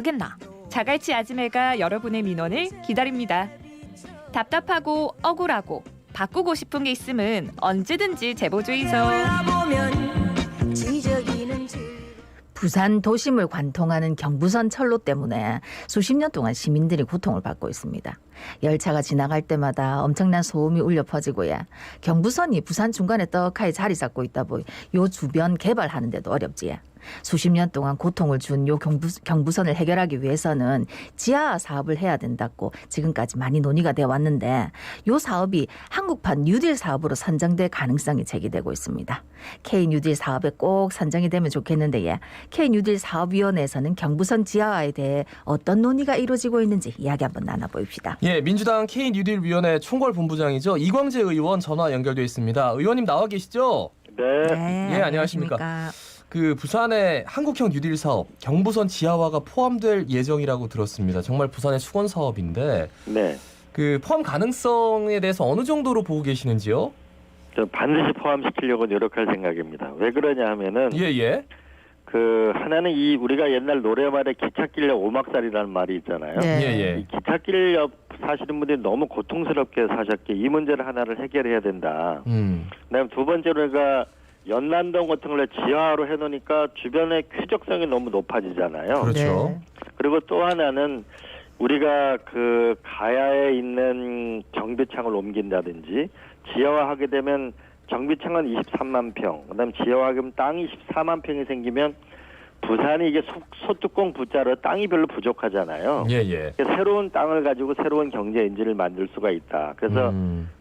겠나 자갈치 아지매가 여러분의 민원을 기다립니다. 답답하고 억울하고 바꾸고 싶은 게 있으면 언제든지 제보 주이소. 부산 도심을 관통하는 경부선 철로 때문에 수십 년 동안 시민들이 고통을 받고 있습니다. 열차가 지나갈 때마다 엄청난 소음이 울려 퍼지고요. 경부선이 부산 중간에 떡하니 자리 잡고 있다 보니 요 주변 개발하는데도 어렵지요. 수십 년 동안 고통을 준 요 경부선을 해결하기 위해서는 지하 사업을 해야 된다고 지금까지 많이 논의가 되어 왔는데 요 사업이 한국판 뉴딜 사업으로 선정될 가능성이 제기되고 있습니다. K-뉴딜 사업에 꼭 선정이 되면 좋겠는데 K-뉴딜 사업위원회에서는 경부선 지하화에 대해 어떤 논의가 이루어지고 있는지 이야기 한번 나눠봅시다. 예, 민주당 K-뉴딜위원회 총괄본부장이죠. 이광재 의원 전화 연결돼 있습니다. 의원님 나와 계시죠? 네. 예, 안녕하십니까. 그 부산의 한국형 뉴딜 사업 경부선 지하화가 포함될 예정이라고 들었습니다. 정말 부산의 수건 사업인데 네. 그 포함 가능성에 대해서 어느 정도로 보고 계시는지요? 저 반드시 포함시키려고 노력할 생각입니다. 왜 그러냐 하면은 예. 그 하나는 이 우리가 옛날 노래말에 기찻길 옆 오막살이라는 말이 있잖아요. 네. 예. 이 기찻길 옆 사시는 분들이 너무 고통스럽게 사셨기에 이 문제를 하나를 해결해야 된다. 그다음에 두 번째로 우리가 연남동 같은 걸 지하로 해놓으니까 주변의 쾌적성이 너무 높아지잖아요. 그렇죠. 네. 그리고 또 하나는 우리가 그 가야에 있는 정비창을 옮긴다든지 지하화하게 되면 정비창은 23만 평, 그다음 지하화하게 되면 땅이 14만 평이 생기면 부산이 이게 소뚜껑 부자로 땅이 별로 부족하잖아요. 예. 새로운 땅을 가지고 새로운 경제 엔진을 만들 수가 있다. 그래서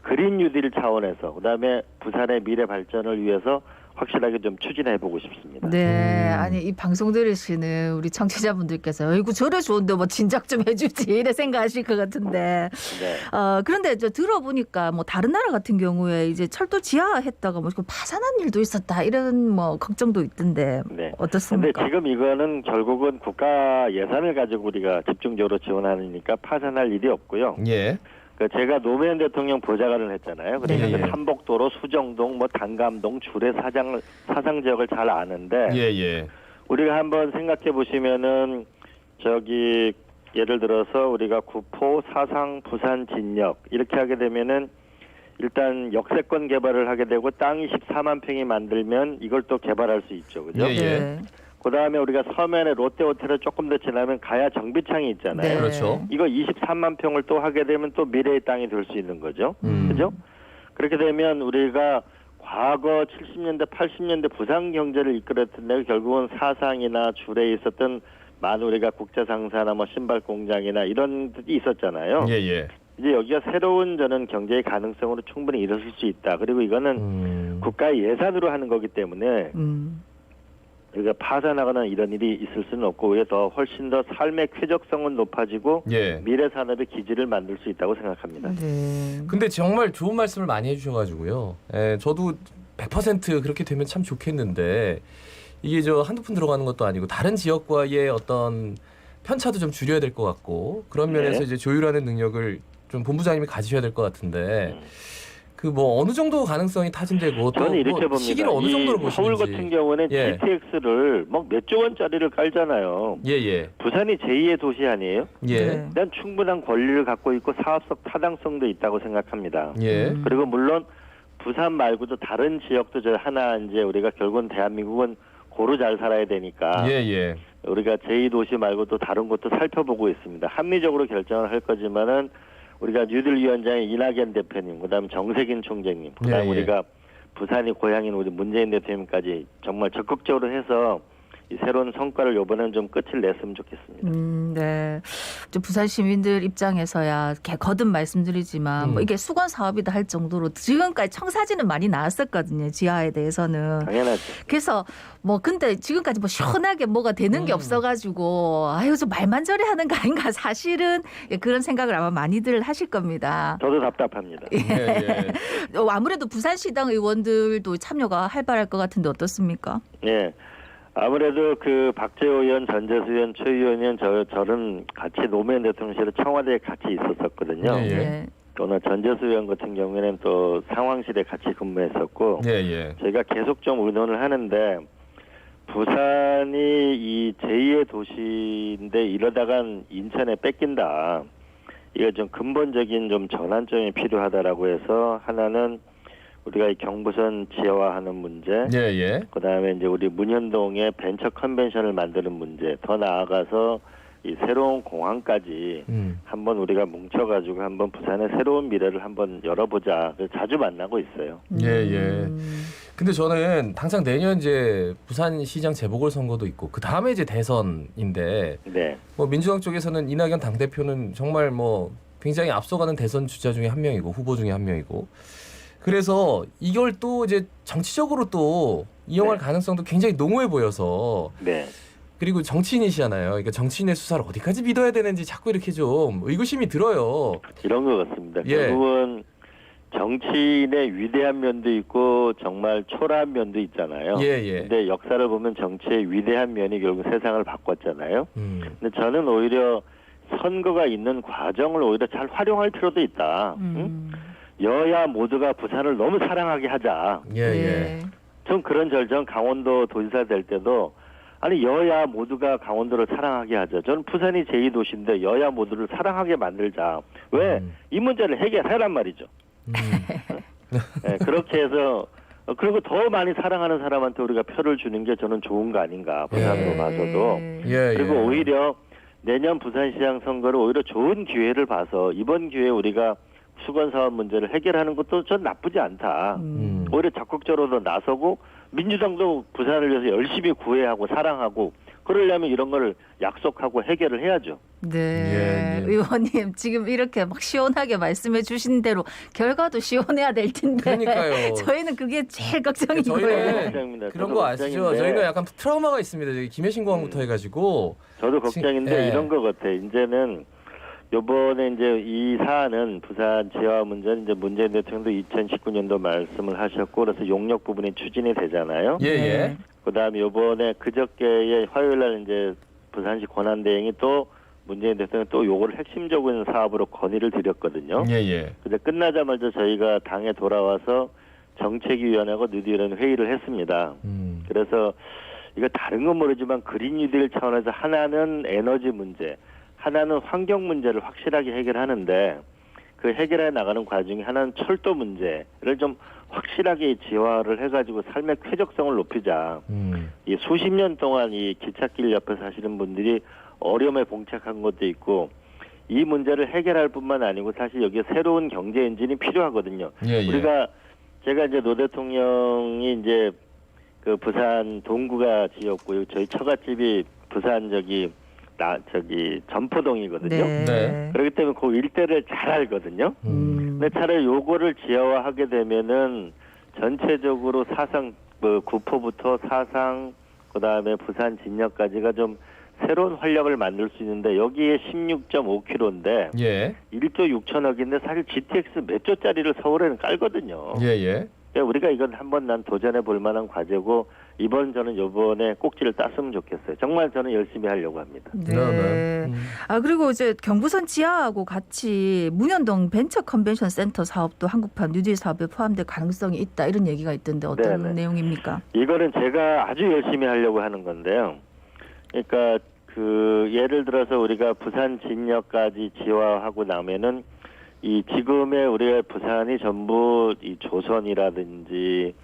그린 뉴딜 차원에서 그다음에 부산의 미래 발전을 위해서 확실하게 좀 추진해보고 싶습니다. 네, 아니 이 방송 들으시는 우리 청취자분들께서 어이구 저래 좋은데 뭐 진작 좀 해주지 이래 생각하실 것 같은데 네. 그런데 저 들어보니까 뭐 다른 나라 같은 경우에 이제 철도 지하했다가 뭐 파산한 일도 있었다 이런 뭐 걱정도 있던데 네. 어떻습니까? 근데 지금 이거는 결국은 국가 예산을 가지고 우리가 집중적으로 지원하니까 파산할 일이 없고요. 예. 그 제가 노무현 대통령 보좌관을 했잖아요. 그래서 네. 삼복도로, 수정동, 뭐 단감동, 주례 사상 지역을 잘 아는데 예. 우리가 한번 생각해 보시면은 저기 예를 들어서 우리가 구포, 사상, 부산, 진역 이렇게 하게 되면은 일단 역세권 개발을 하게 되고 땅이 14만 평이 만들면 이걸 또 개발할 수 있죠, 그죠? 예. 네. 그다음에 우리가 서면에 롯데호텔을 조금 더 지나면 가야 정비창이 있잖아요. 네. 그렇죠. 이거 23만 평을 또 하게 되면 또 미래의 땅이 될 수 있는 거죠. 그죠? 그렇게 되면 우리가 과거 70년대, 80년대 부산 경제를 이끌었던 데가 결국은 사상이나 주례에 있었던 많은 우리가 국제상사나 뭐 신발 공장이나 이런 데 있었잖아요. 예. 이제 여기가 새로운 저는 경제의 가능성으로 충분히 이루어질 수 있다. 그리고 이거는 국가의 예산으로 하는 거기 때문에 우리가 파산하거나 이런 일이 있을 수는 없고 오히려 더 훨씬 더 삶의 쾌적성은 높아지고 예. 미래 산업의 기지를 만들 수 있다고 생각합니다. 네. 근데 정말 좋은 말씀을 많이 해주셔가지고요. 저도 100% 그렇게 되면 참 좋겠는데 이게 저 한두 푼 들어가는 것도 아니고 다른 지역과의 어떤 편차도 좀 줄여야 될 것 같고 그런 면에서 네. 이제 조율하는 능력을 좀 본부장님이 가지셔야 될 것 같은데 그 뭐 어느 정도 가능성이 타진되고 또 저는 이렇게 뭐 봅니다. 시기를 어느 정도로 이 보시는지. 서울 같은 경우는 예. GTX를 뭐 몇 조 원짜리를 깔잖아요. 예. 부산이 제2의 도시 아니에요? 네. 난 충분한 권리를 갖고 있고 사업적 타당성도 있다고 생각합니다. 예. 그리고 물론 부산 말고도 다른 지역도 저 하나 이제 우리가 결국은 대한민국은 고루 잘 살아야 되니까 예. 우리가 제2도시 말고도 다른 곳도 살펴보고 있습니다. 합리적으로 결정을 할 거지만은 우리가 뉴딜 위원장의 이낙연 대표님, 그다음 정세균 총재님, 그다음 예. 우리가 부산이 고향인 우리 문재인 대통령까지 정말 적극적으로 해서 이 새로운 성과를 이번에는 좀 끝을 냈으면 좋겠습니다. 네. 저 부산 시민들 입장에서야 거듭 말씀드리지만 뭐 이게 수건 사업이다 할 정도로 지금까지 청사진은 많이 나왔었거든요. 지하에 대해서는. 당연하죠. 그래서 뭐 근데 지금까지 뭐 시원하게 뭐가 되는 게 없어가지고 아유 저 말만 저래 하는 거 아닌가 사실은 그런 생각을 아마 많이들 하실 겁니다. 저도 답답합니다. 예. 아무래도 부산시당 의원들도 참여가 활발할 것 같은데 어떻습니까? 예. 아무래도 그 박재호 의원, 전재수 의원, 최의원 의원 저는 같이 노무현 대통령실에 청와대에 같이 있었었거든요. 예. 또는 전재수 의원 같은 경우에는 또 상황실에 같이 근무했었고 예. 저희가 계속 좀 의논을 하는데 부산이 이 제2의 도시인데 이러다간 인천에 뺏긴다. 이게 좀 근본적인 좀 전환점이 필요하다라고 해서 하나는 우리가 이 경부선 지하화하는 문제, 예, 예. 그다음에 이제 우리 문현동에 벤처 컨벤션을 만드는 문제, 더 나아가서 이 새로운 공항까지 한번 우리가 뭉쳐가지고 한번 부산의 새로운 미래를 한번 열어보자. 그래서 자주 만나고 있어요. 예, 예. 근데 저는 당장 내년 이제 부산시장 재보궐선거도 있고 그 다음에 이제 대선인데 네. 뭐 민주당 쪽에서는 이낙연 당대표는 정말 뭐 굉장히 앞서가는 대선 주자 중에 한 명이고 후보 중에 한 명이고 그래서 이걸 또 이제 정치적으로 또 이용할 네. 가능성도 굉장히 농후해 보여서 네. 그리고 정치인이시잖아요. 그러니까 정치인의 수사를 어디까지 믿어야 되는지 자꾸 이렇게 좀 의구심이 들어요. 이런 것 같습니다. 예. 결국은 정치인의 위대한 면도 있고 정말 초라한 면도 있잖아요. 예, 예. 근데 역사를 보면 정치의 위대한 면이 결국 세상을 바꿨잖아요. 음. 근데 저는 오히려 선거가 있는 과정을 오히려 잘 활용할 필요도 있다. 응? 여야 모두가 부산을 너무 사랑하게 하자. 예, 예. 전 그런 절정 강원도 도지사 될 때도 아니 여야 모두가 강원도를 사랑하게 하자. 저는 부산이 제2도시인데 여야 모두를 사랑하게 만들자. 왜? 이 문제를 해결하란 말이죠. 네, 그렇게 해서 그리고 더 많이 사랑하는 사람한테 우리가 표를 주는 게 저는 좋은 거 아닌가 부산으로 봐서도. 예, 그리고 예. 오히려 내년 부산시장 선거를 오히려 좋은 기회를 봐서 이번 기회에 우리가 수건사업 문제를 해결하는 것도 전 나쁘지 않다. 오히려 적극적으로 나서고 민주당도 부산을 위해서 열심히 구애하고 사랑하고 그러려면 이런 걸 약속하고 해결을 해야죠. 네, 예, 예. 의원님 지금 이렇게 막 시원하게 말씀해 주신 대로 결과도 시원해야 될 텐데 그러니까요. 저희는 그게 제일 걱정이고요. 저희는 걱정입니다. 그런 저도 거 아시죠? 걱정인데. 저희는 약간 트라우마가 있습니다. 저기 김해신 공항부터 해가지고 저도 걱정인데 예. 이런 것 같아. 이제는 요번에 이제 이 사안은 부산 지하화 문제는 이제 문재인 대통령도 2019년도 말씀을 하셨고 그래서 용역 부분이 추진이 되잖아요. 예, 예. 네. 그다음에 요번에 그저께에 화요일 날 이제 부산시 권한대행이 또 문재인 대통령 또 요거를 핵심적인 사업으로 건의를 드렸거든요. 예, 예. 근데 끝나자마자 저희가 당에 돌아와서 정책위원회하고 뉴딜은 회의를 했습니다. 그래서 이거 다른 건 모르지만 그린 뉴딜 차원에서 하나는 에너지 문제, 하나는 환경 문제를 확실하게 해결하는데 그 해결해 나가는 과정이 하나는 철도 문제를 좀 확실하게 지화를 해가지고 삶의 쾌적성을 높이자. 이 수십 년 동안 이 기찻길 옆에 사시는 분들이 어려움에 봉착한 것도 있고 이 문제를 해결할 뿐만 아니고 사실 여기에 새로운 경제 엔진이 필요하거든요. 예, 예. 제가 이제 노 대통령이 이제 그 부산 동구가 지었고요. 저희 처갓집이 부산 저기 전포동이거든요. 네. 그렇기 때문에 그 일대를 잘 알거든요. 근데 차라리 요거를 지하화하게 되면은 전체적으로 사상 구포부터 사상 그다음에 부산 진역까지가 좀 새로운 활력을 만들 수 있는데 여기에 16.5km인데 예. 1조 6천억인데 사실 GTX 몇 조짜리를 서울에는 깔거든요. 예, 예. 그러니까 우리가 이건 한번 난 도전해 볼 만한 과제고 저는 이번에 꼭지를 땄으면 좋겠어요. 정말 저는 열심히 하려고 합니다. 네. 아 그리고 이제 경부선 지하하고 같이 문현동 벤처 컨벤션 센터 사업도 한국판 뉴딜 사업에 포함될 가능성이 있다 이런 얘기가 있던데 어떤 네네. 내용입니까? 이거는 제가 아주 열심히 하려고 하는 건데요. 그러니까 그 예를 들어서 우리가 부산 진역까지 지화하고 나면은 이 지금의 우리가 부산이 전부 이 조선이라든지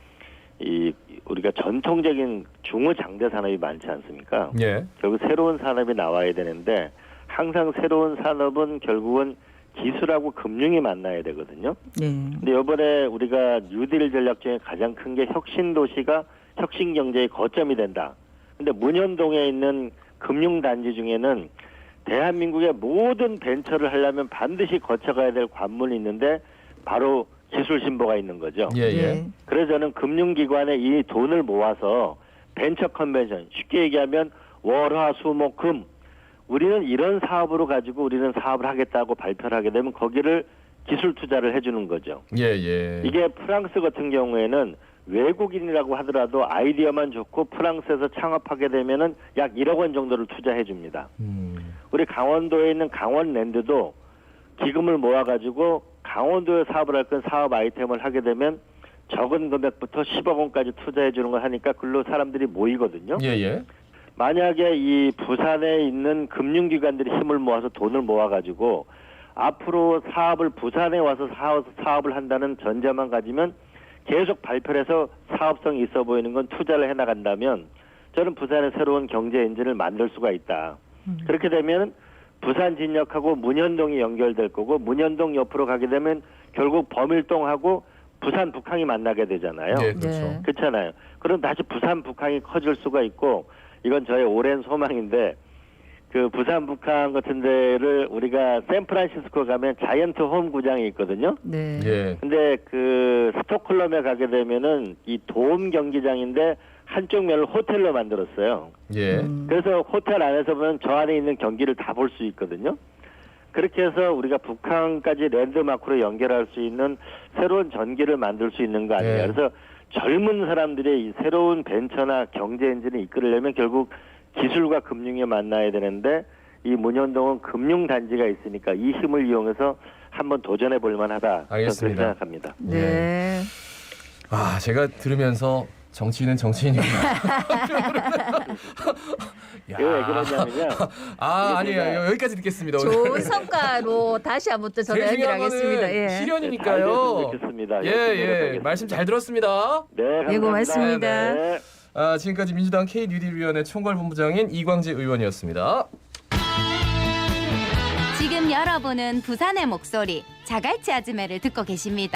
이 우리가 전통적인 중후장대 산업이 많지 않습니까? 예. 결국 새로운 산업이 나와야 되는데 항상 새로운 산업은 결국은 기술하고 금융이 만나야 되거든요. 네. 근데 이번에 우리가 뉴딜 전략 중에 가장 큰 게 혁신 도시가 혁신 경제의 거점이 된다. 근데 문현동에 있는 금융 단지 중에는 대한민국의 모든 벤처를 하려면 반드시 거쳐가야 될 관문이 있는데 바로 기술신보가 있는 거죠. 예, 예. 네. 그래서 저는 금융기관에 이 돈을 모아서 벤처 컨벤션, 쉽게 얘기하면 월화수목금 우리는 이런 사업으로 가지고 우리는 사업을 하겠다고 발표를 하게 되면 거기를 기술 투자를 해주는 거죠. 예, 예. 이게 프랑스 같은 경우에는 외국인이라고 하더라도 아이디어만 좋고 프랑스에서 창업하게 되면은 약 1억 원 정도를 투자해 줍니다. 우리 강원도에 있는 강원랜드도 기금을 모아가지고 강원도에 사업을 할 건 사업 아이템을 하게 되면 적은 금액부터 10억 원까지 투자해 주는 걸 하니까 글로 사람들이 모이거든요. 예. 만약에 이 부산에 있는 금융기관들이 힘을 모아서 돈을 모아가지고 앞으로 사업을 부산에 와서 사업을 한다는 전제만 가지면 계속 발표를 해서 사업성이 있어 보이는 건 투자를 해나간다면 저는 부산에 새로운 경제 엔진을 만들 수가 있다. 그렇게 되면 부산 진역하고 문현동이 연결될 거고 문현동 옆으로 가게 되면 결국 범일동하고 부산 북항이 만나게 되잖아요. 예, 그렇죠. 네. 그렇잖아요. 그럼 다시 부산 북항이 커질 수가 있고 이건 저의 오랜 소망인데 그 부산 북항 같은 데를 우리가 샌프란시스코 가면 자이언트 홈 구장이 있거든요. 네. 예. 근데 그 스톡홀름에 가게 되면은 이 돔 경기장인데 한쪽 면을 호텔로 만들었어요. 예. 그래서 호텔 안에서 보면 저 안에 있는 경기를 다 볼 수 있거든요. 그렇게 해서 우리가 북한까지 랜드마크로 연결할 수 있는 새로운 전기를 만들 수 있는 거 아니에요. 네. 그래서 젊은 사람들이 이 새로운 벤처나 경제 엔진을 이끌려면 결국 기술과 금융이 만나야 되는데 이 문현동은 금융단지가 있으니까 이 힘을 이용해서 한번 도전해 볼 만하다. 알겠습니다. 그렇게 생각합니다. 네. 아, 제가 들으면서 정치인은 정치인이구나. 야. 왜 그러냐면요. 아니에요. 여기까지 듣겠습니다. 오늘. 좋은 성과로 다시 한번 또 전화 제일 중요한 연결하겠습니다. 거는 예. 잘 실현이니까요. 됐으면 좋겠습니다. 예. 말씀 잘 들었습니다. 네, 감사합니다. 예, 고맙습니다. 네. 지금까지 민주당 K뉴딜위원회 총괄본부장인 이광재 의원이었습니다. 지금 여러분은 부산의 목소리 자갈치 아즈메를 듣고 계십니다.